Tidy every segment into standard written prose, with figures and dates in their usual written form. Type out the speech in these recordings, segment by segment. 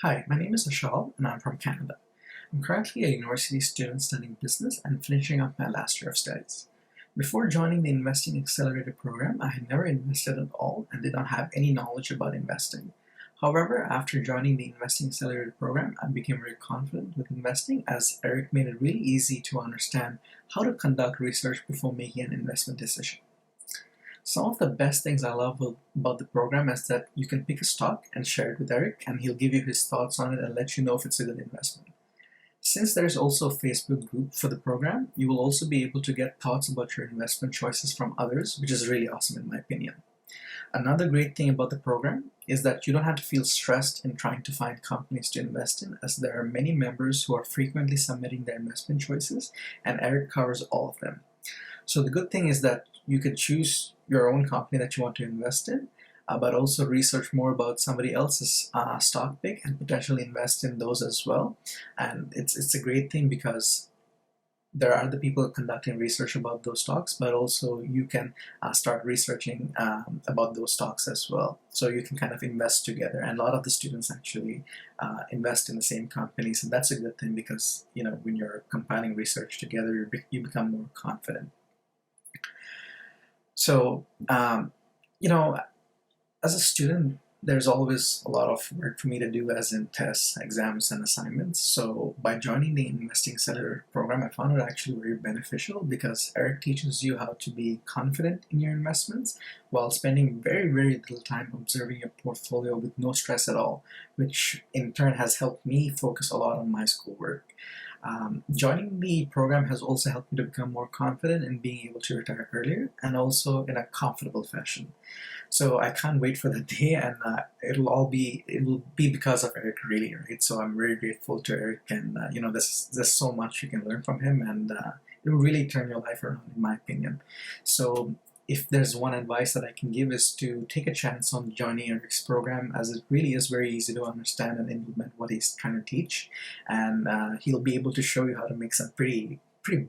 Hi, my name is Ashal and I'm from Canada. I'm currently a university student studying business and finishing up my last year of studies. Before joining the Investing Accelerator program, I had never invested at all and did not have any knowledge about investing. However, after joining the Investing Accelerator program, I became very confident with investing as Eric made it really easy to understand how to conduct research before making an investment decision. Some of the best things I love about the program is that you can pick a stock and share it with Eric, and he'll give you his thoughts on it and let you know if it's a good investment. Since there's also a Facebook group for the program, you will also be able to get thoughts about your investment choices from others, which is really awesome in my opinion. Another great thing about the program is that you don't have to feel stressed in trying to find companies to invest in, as there are many members who are frequently submitting their investment choices, and Eric covers all of them. So the good thing is that you could choose your own company that you want to invest in, but also research more about somebody else's stock pick and potentially invest in those as well. And it's a great thing because there are other people conducting research about those stocks, but also you can start researching about those stocks as well. So you can kind of invest together, and a lot of the students actually invest in the same companies, and that's a good thing because when you're compiling research together, you become more confident. So, as a student, there's always a lot of work for me to do, as in tests, exams, and assignments. So, by joining the Investing Accelerator program, I found it actually very beneficial because Eric teaches you how to be confident in your investments while spending very, very little time observing your portfolio with no stress at all, which in turn has helped me focus a lot on my schoolwork. Joining the program has also helped me to become more confident in being able to retire earlier and also in a comfortable fashion. So I can't wait for that day, and it will be because of Eric, really, right? So I'm very grateful to Eric, and there's so much you can learn from him, and it will really turn your life around, in my opinion. So if there's one advice that I can give is to take a chance on joining Eric's program, as it really is very easy to understand and implement what he's trying to teach, and he'll be able to show you how to make some pretty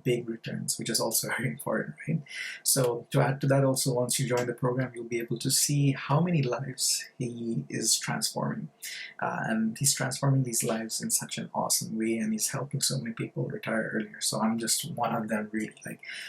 big returns, which is also very important, right? So to add to that, also once you join the program, you'll be able to see how many lives he is transforming, and he's transforming these lives in such an awesome way, and he's helping so many people retire earlier. So I'm just one of them, really.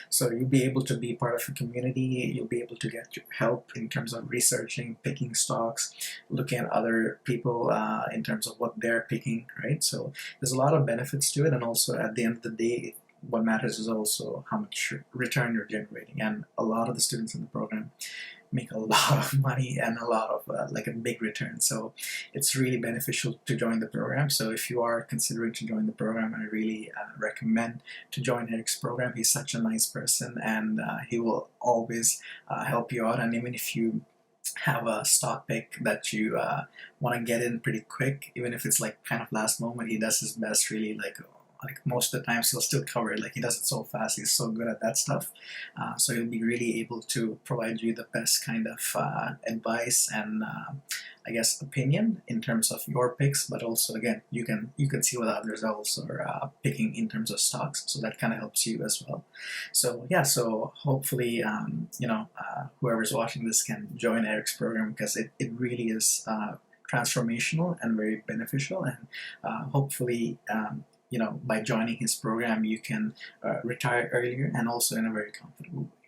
So you'll be able to be part of a community. You'll be able to get help in terms of researching, picking stocks, looking at other people in terms of what they're picking, right? So there's a lot of benefits to it, and also at the end of the day, what matters is also how much return you're generating. And a lot of the students in the program make a lot of money and a lot of a big return. So it's really beneficial to join the program. So if you are considering to join the program, I really recommend to join Eric's program. He's such a nice person, and he will always help you out. And even if you have a stock pick that you want to get in pretty quick, even if it's kind of last moment, he does his best, really. Most of the times he'll still cover it. He does it so fast. He's so good at that stuff. So he'll be really able to provide you the best kind of advice and I guess opinion in terms of your picks. But also, again, you can see what others also are picking in terms of stocks. So that kind of helps you as well. So yeah. So hopefully, whoever's watching this can join Eric's program, because it really is transformational and very beneficial, and hopefully. By joining his program, you can retire earlier and also in a very comfortable way.